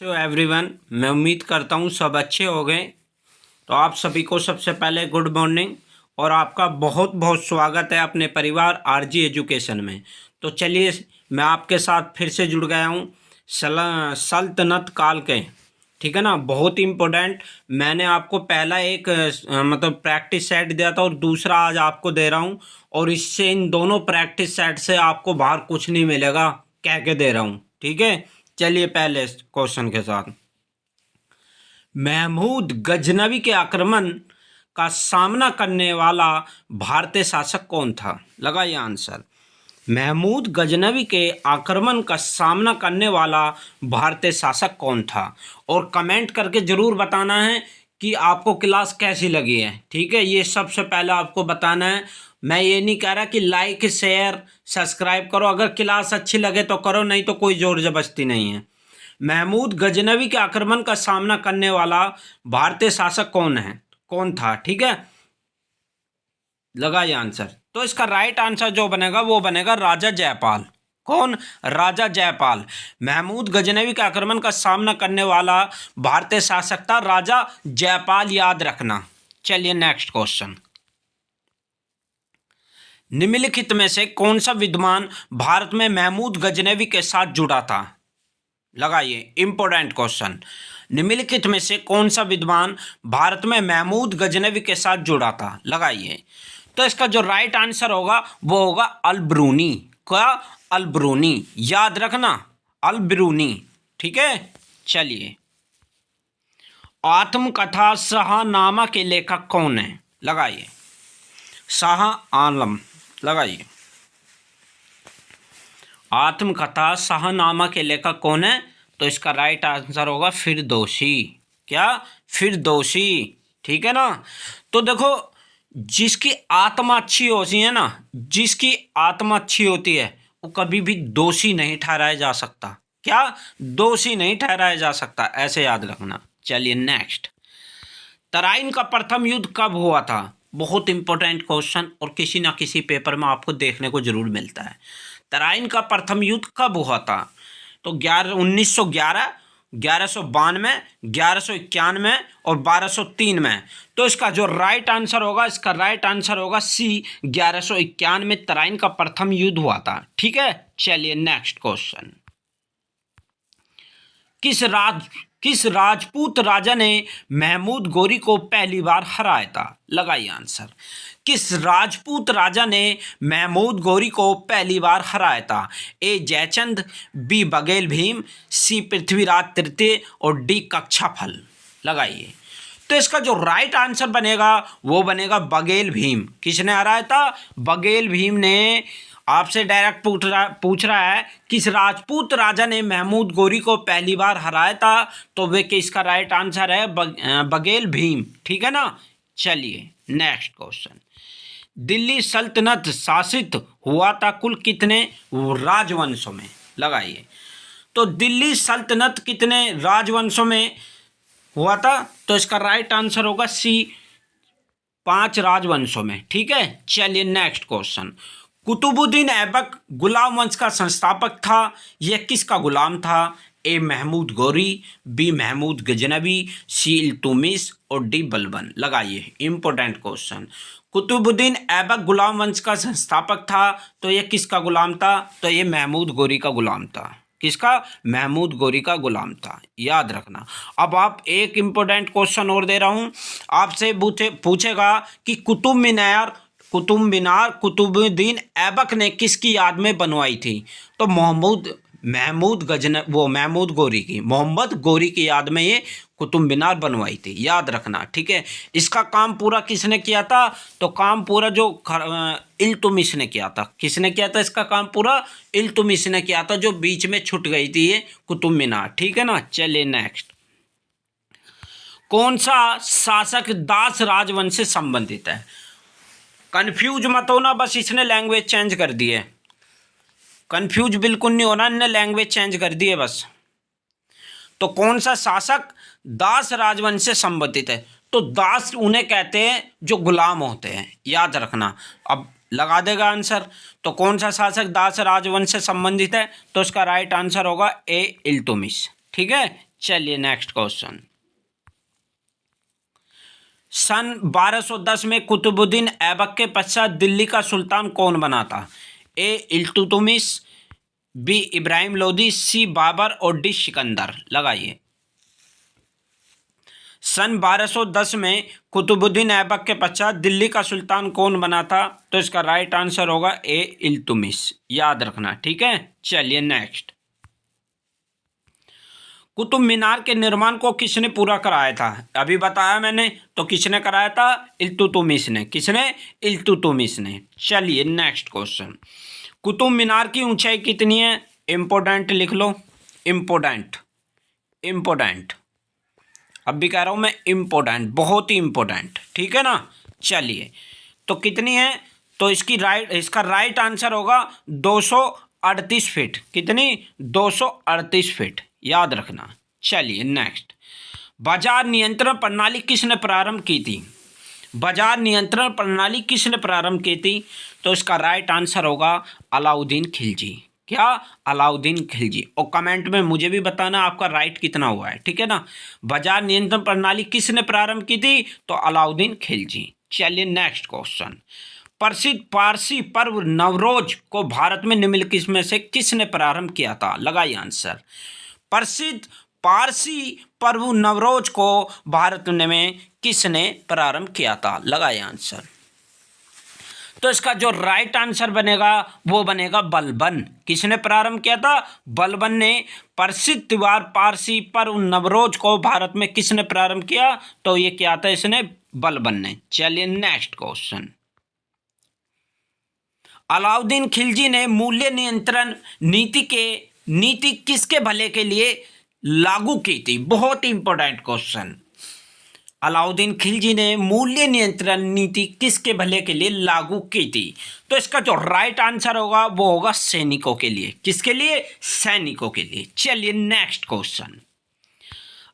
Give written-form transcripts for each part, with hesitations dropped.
तो एवरीवन, मैं उम्मीद करता हूँ सब अच्छे हो गए। तो आप सभी को सबसे पहले गुड मॉर्निंग और आपका बहुत बहुत स्वागत है अपने परिवार आरजी एजुकेशन में। तो चलिए, मैं आपके साथ फिर से जुड़ गया हूँ सल्तनत काल के, ठीक है ना। बहुत इम्पोर्टेंट। मैंने आपको पहला एक मतलब प्रैक्टिस सेट दिया था और दूसरा आज आपको दे रहा हूँ। और इससे इन दोनों प्रैक्टिस सेट से आपको बाहर कुछ नहीं मिलेगा, कह के दे रहा हूँ, ठीक है। चलिए पहले क्वेश्चन के साथ। महमूद गजनवी के आक्रमण का सामना करने वाला भारतीय शासक कौन था? लगाइए आंसर। महमूद गजनवी के आक्रमण का सामना करने वाला भारतीय शासक कौन था? और कमेंट करके ज़रूर बताना है कि आपको क्लास कैसी लगी है, ठीक है। ये सबसे पहले आपको बताना है। मैं ये नहीं कह रहा कि लाइक शेयर सब्सक्राइब करो, अगर क्लास अच्छी लगे तो करो, नहीं तो कोई जोर जबरदस्ती नहीं है। महमूद गजनवी के आक्रमण का सामना करने वाला भारतीय शासक कौन था, ठीक है। लगाइए आंसर। तो इसका राइट आंसर जो बनेगा वो बनेगा राजा जयपाल। कौन? राजा जयपाल। महमूद गजनवी के आक्रमण का सामना करने वाला भारतीय शासक था राजा जयपाल, याद रखना। चलिए नेक्स्ट क्वेश्चन। निम्नलिखित में से कौन सा विद्वान भारत में महमूद गजनवी के साथ जुड़ा था? लगाइए, इंपॉर्टेंट क्वेश्चन। निम्नलिखित में से कौन सा विद्वान भारत में महमूद गजनवी के साथ जुड़ा था? लगाइए। तो इसका जो राइट आंसर होगा वो होगा अल-बिरूनी। क्या? अल-बिरूनी, याद रखना, अल-बिरूनी, ठीक है। चलिए, आत्मकथा शाहनामा के लेखक कौन है? लगाइए, शाह आलम। लगाइए, आत्मकथा शाहनामा के लेखक कौन है? तो इसका राइट आंसर होगा फिरदौसी। क्या? फिरदौसी, ठीक है ना। तो देखो, जिसकी आत्मा अच्छी होती है ना, जिसकी आत्मा अच्छी होती है वो कभी भी दोषी नहीं ठहराया जा सकता। क्या? दोषी नहीं ठहराया जा सकता, ऐसे याद रखना। चलिए नेक्स्ट। तराइन का प्रथम युद्ध कब हुआ था? बहुत इंपॉर्टेंट क्वेश्चन और किसी ना किसी पेपर में आपको देखने को जरूर मिलता है। तराइन का प्रथम युद्ध कब हुआ था? तो 1911, 1192, 1191 और 1203 में। तो इसका जो राइट आंसर होगा, इसका राइट आंसर होगा सी, 1191 में तराइन का प्रथम युद्ध हुआ था, ठीक है। चलिए नेक्स्ट क्वेश्चन। किस राजपूत राजा ने महमूद गोरी को पहली बार हराया था? लगाइए आंसर। किस राजपूत राजा ने महमूद गोरी को पहली बार हराया था? ए जयचंद, बी बघेल भीम, सी पृथ्वीराज तृतीय और डी कच्छाफल। लगाइए। तो इसका जो राइट आंसर बनेगा वो बनेगा बघेल भीम। किसने हराया था? बघेल भीम ने। आपसे डायरेक्ट पूछ रहा है किस राजपूत राजा ने महमूद गोरी को पहली बार हराया था, तो वे किसका राइट आंसर है बघेल भीम, ठीक है ना। चलिए नेक्स्ट क्वेश्चन। दिल्ली सल्तनत शासित हुआ था कुल कितने राजवंशों में? लगाइए। तो दिल्ली सल्तनत कितने राजवंशों में हुआ था? तो इसका राइट आंसर होगा सी, 5 राजवंशों में, ठीक है। चलिए नेक्स्ट क्वेश्चन। कुतुबुद्दीन ऐबक गुलाम वंश का संस्थापक था, यह किसका गुलाम था? ए महमूद गोरी, बी महमूद गजनवी, सी इल्तुतमिश और डी बलबन। लगाइए, इंपॉर्टेंट क्वेश्चन। कुतुबुद्दीन ऐबक गुलाम वंश का संस्थापक था, तो यह किसका गुलाम था? तो यह महमूद गोरी का गुलाम था। किसका? महमूद गोरी का गुलाम था, याद रखना। अब आप एक इंपॉर्टेंट क्वेश्चन और दे रहा हूं, आपसे पूछेगा कि कुतुबुद्दीन ऐबक ने किसकी याद में बनवाई थी? तो महमूद गोरी की याद में ये कुतुब मीनार बनवाई थी, याद रखना, ठीक है। इसका काम पूरा किसने किया था? तो काम पूरा जो इल्तुतमिश ने किया था। किसने किया था इसका काम पूरा? इल्तुतमिश ने किया था, जो बीच में छूट गई थी ये कुतुब मीनार, ठीक है ना। चलिए नेक्स्ट। कौन सा शासक दास राजवंश से संबंधित है? कंफ्यूज मत होना, बस इसने लैंग्वेज चेंज कर दी है। कंफ्यूज बिल्कुल नहीं होना, इन्हें लैंग्वेज चेंज कर दी है बस। तो कौन सा शासक दास राजवंश से संबंधित है? तो दास उन्हें कहते हैं जो गुलाम होते हैं, याद रखना। अब लगा देगा आंसर। तो कौन सा शासक दास राजवंश से संबंधित है? तो इसका राइट आंसर होगा ए इल्तुतमिश, ठीक है। चलिए नेक्स्ट क्वेश्चन। सन 1210 में कुतुबुद्दीन ऐबक के पश्चात दिल्ली का सुल्तान कौन बना था? ए इल्तुतमिश, बी इब्राहिम लोदी, सी बाबर और डी सिकंदर। लगाइए। सन 1210 में कुतुबुद्दीन ऐबक के पश्चात दिल्ली का सुल्तान कौन बना था? तो इसका राइट आंसर होगा ए इल्तुतमिश, याद रखना, ठीक है। चलिए नेक्स्ट। कुतुब मीनार के निर्माण को किसने पूरा कराया था? अभी बताया मैंने, तो किसने कराया था? इल्तुतमिश ने। किसने? इल्तुतमिश ने। चलिए नेक्स्ट क्वेश्चन। कुतुब मीनार की ऊंचाई कितनी है? इम्पोर्टेंट लिख लो, इम्पोर्टेंट, इम्पोर्टेंट, अब भी कह रहा हूं मैं इम्पोर्टेंट, बहुत ही इम्पोर्टेंट, ठीक है ना। चलिए, तो कितनी है? तो इसका राइट आंसर होगा 238 फीट। कितनी? 238 फीट, याद रखना। चलिए नेक्स्ट। बाजार नियंत्रण प्रणाली किसने प्रारंभ की थी? बाजार नियंत्रण प्रणाली किसने प्रारंभ की थी? तो इसका राइट आंसर होगा अलाउद्दीन खिलजी। क्या? अलाउद्दीन खिलजी। और कमेंट में मुझे भी बताना आपका राइट कितना हुआ है, ठीक है ना। बाजार नियंत्रण प्रणाली किसने प्रारंभ की थी? तो अलाउद्दीन खिलजी। चलिए नेक्स्ट क्वेश्चन। प्रसिद्ध पारसी पर्व नवरोज को भारत में निम्नलिखित में से किसने प्रारंभ किया था? लगाइए आंसर। प्रसिद्ध पारसी पर्व नवरोज को भारत में किसने प्रारंभ किया था? लगाइए आंसर। तो इसका जो राइट आंसर बनेगा वो बनेगा बलबन। किसने प्रारंभ किया था? बलबन ने प्रसिद्ध त्योहार पारसी पर्व नवरोज को भारत में किसने प्रारंभ किया? तो ये क्या था? इसने बलबन ने। चलिए नेक्स्ट क्वेश्चन। अलाउद्दीन खिलजी ने मूल्य नियंत्रण नीति किसके भले के लिए लागू की थी? बहुत ही इंपॉर्टेंट क्वेश्चन। अलाउद्दीन खिलजी ने मूल्य नियंत्रण नीति किसके भले के लिए लागू की थी? तो इसका जो राइट आंसर होगा वो होगा सैनिकों के लिए। किसके लिए? सैनिकों के लिए। चलिए नेक्स्ट क्वेश्चन।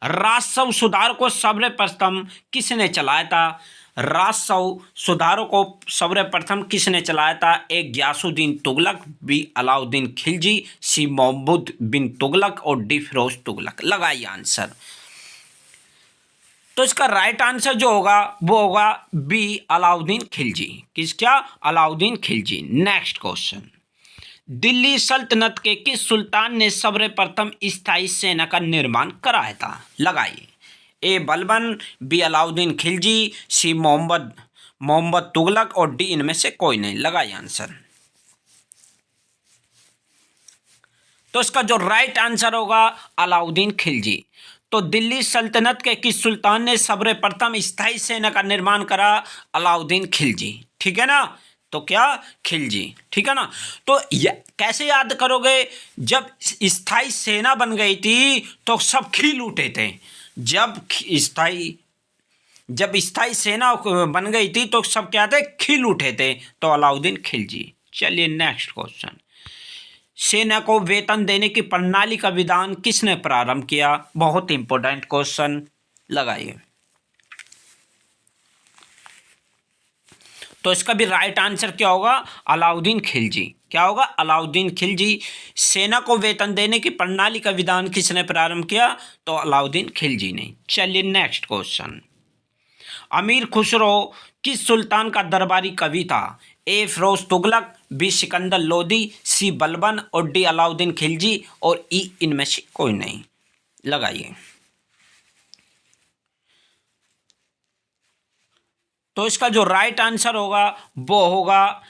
राजस्व सुधार को सर्वप्रथम किसने चलाया था? राजस्व सुधारों को सर्वप्रथम किसने चलाया था? ए गियासुद्दीन तुगलक, बी अलाउद्दीन खिलजी, सी मोहम्मद बिन तुगलक और डी फिरोज तुगलक। लगाइए आंसर। तो इसका राइट आंसर जो होगा वो होगा बी अलाउद्दीन खिलजी। क्या? अलाउद्दीन खिलजी। Next question. दिल्ली सल्तनत के किस सुल्तान ने सर्वप्रथम स्थायी सेना का निर्माण कराया था? लगाइए। ए बलबन, बी अलाउद्दीन खिलजी, सी मोहम्मद तुगलक और डी इनमें से कोई नहीं। लगाइए आंसर। तो इसका जो राइट आंसर होगा अलाउद्दीन खिलजी। तो दिल्ली सल्तनत के किस सुल्तान ने सर्वप्रथम स्थायी सेना का निर्माण करा? अलाउद्दीन खिलजी, ठीक है ना। तो क्या? खिलजी, ठीक है ना। तो कैसे याद करोगे? जब स्थायी सेना बन गई थी तो सब खिल उठे थे। जब स्थायी सेना बन गई थी तो सब क्या थे? खिल उठे थे। तो अलाउद्दीन खिलजी। चलिए नेक्स्ट क्वेश्चन। सेना को वेतन देने की प्रणाली का विधान किसने प्रारंभ किया? बहुत इंपॉर्टेंट क्वेश्चन। लगाइए। तो इसका भी राइट आंसर क्या होगा? अलाउद्दीन खिलजी। क्या होगा? अलाउद्दीन खिलजी। सेना को वेतन देने की प्रणाली का विधान किसने प्रारंभ किया? तो अलाउद्दीन खिलजी ने। चलिए नेक्स्ट क्वेश्चन। अमीर खुसरो किस सुल्तान का दरबारी कवि था? ए फिरोज तुगलक, बी सिकंदर लोदी, सी बलबन और डी अलाउद्दीन खिलजी और ई इनमें से कोई नहीं। लगाइए। तो इसका जो राइट आंसर होगा वो होगा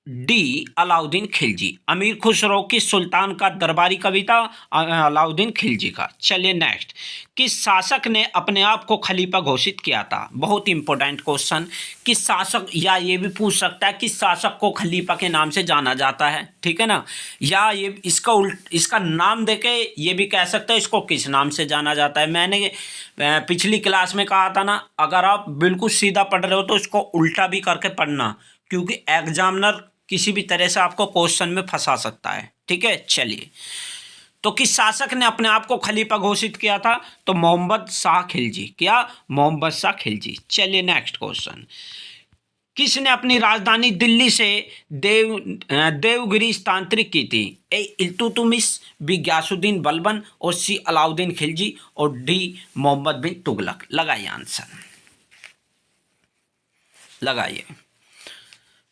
डी अलाउद्दीन खिलजी। अमीर खुसरो किस सुल्तान का दरबारी कवि था? अलाउद्दीन खिलजी का। चलिए नेक्स्ट। किस शासक ने अपने आप को खलीफा घोषित किया था? बहुत इंपॉर्टेंट क्वेश्चन। किस शासक, या ये भी पूछ सकता है किस शासक को खलीफा के नाम से जाना जाता है, ठीक है ना। या ये इसका नाम देके ये भी कह सकते हैं इसको किस नाम से जाना जाता है। मैंने पिछली क्लास में कहा था ना, अगर आप बिल्कुल सीधा पढ़ रहे हो तो इसको उल्टा भी करके पढ़ना, क्योंकि एग्जामिनर किसी भी तरह से आपको क्वेश्चन में फंसा सकता है, ठीक है। चलिए, तो किस शासक ने अपने आप को खलीफा घोषित किया था? तो मोहम्मद शाह खिलजी। क्या? मोहम्मद शाह खिलजी। चलिए नेक्स्ट क्वेश्चन। किसने अपनी राजधानी दिल्ली से देवगिरी स्थानांतरित की थी? ए इल्तुतमिश, बी गयासुद्दीन बलबन और सी अलाउद्दीन खिलजी और डी मोहम्मद बिन तुगलक। लगाइए आंसर, लगाइए।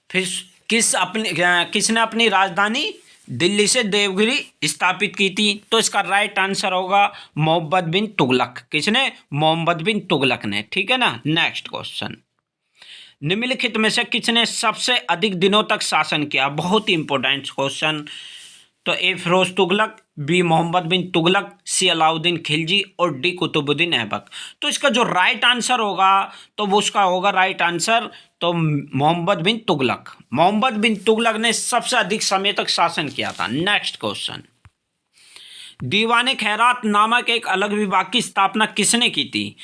फिर किसने अपनी राजधानी दिल्ली से देवगिरी स्थापित की थी? तो इसका राइट आंसर होगा मोहम्मद बिन तुगलक। किसने? मोहम्मद बिन तुगलक ने। ठीक है ना। नेक्स्ट क्वेश्चन, निम्नलिखित में से किसने सबसे अधिक दिनों तक शासन किया? बहुत ही इंपॉर्टेंट क्वेश्चन। तो ए फिरोज तुगलक, बी मोहम्मद बिन तुगलक, सी अलाउद्दीन खिलजी और डी कुतुबुद्दीन ऐबक। तो इसका जो राइट आंसर होगा तो वो उसका होगा राइट आंसर तो मोहम्मद बिन तुगलक। मोहम्मद बिन तुगलक ने सबसे अधिक समय तक शासन किया था। नेक्स्ट क्वेश्चन, दीवाने खैरात नामक एक अलग विभाग की स्थापना किसने की थी?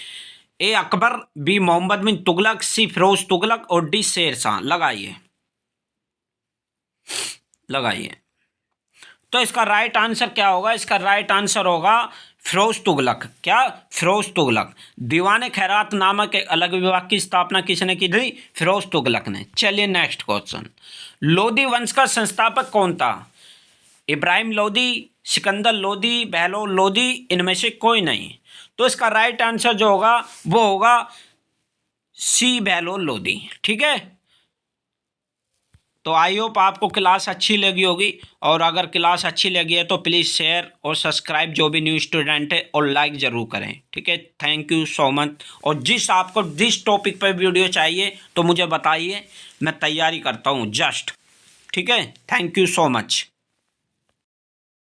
ए अकबर, बी मोहम्मद बिन तुगलक, सी फिरोज तुगलक और डी शेर शाह। लगाइए, लगाइए। तो इसका राइट आंसर क्या होगा? इसका राइट आंसर होगा फिरोज तुगलक। क्या? फिरोज तुगलक। दीवाने खैरात नामक एक अलग विभाग की स्थापना किसने की थी? फिरोज तुगलक ने। चलिए नेक्स्ट क्वेश्चन, लोधी वंश का संस्थापक कौन था? इब्राहिम लोधी, सिकंदर लोधी, बहलोल लोधी, इनमें से कोई नहीं। तो इसका राइट आंसर जो होगा वो होगा सी बहलोल लोधी। ठीक है। तो आई होप आपको क्लास अच्छी लगी होगी, और अगर क्लास अच्छी लगी है तो प्लीज़ शेयर और सब्सक्राइब जो भी न्यू स्टूडेंट है, और लाइक ज़रूर करें। ठीक है। Thank you so much. और आपको जिस टॉपिक पर वीडियो चाहिए तो मुझे बताइए, मैं तैयारी करता हूँ जस्ट। ठीक है। Thank you so much.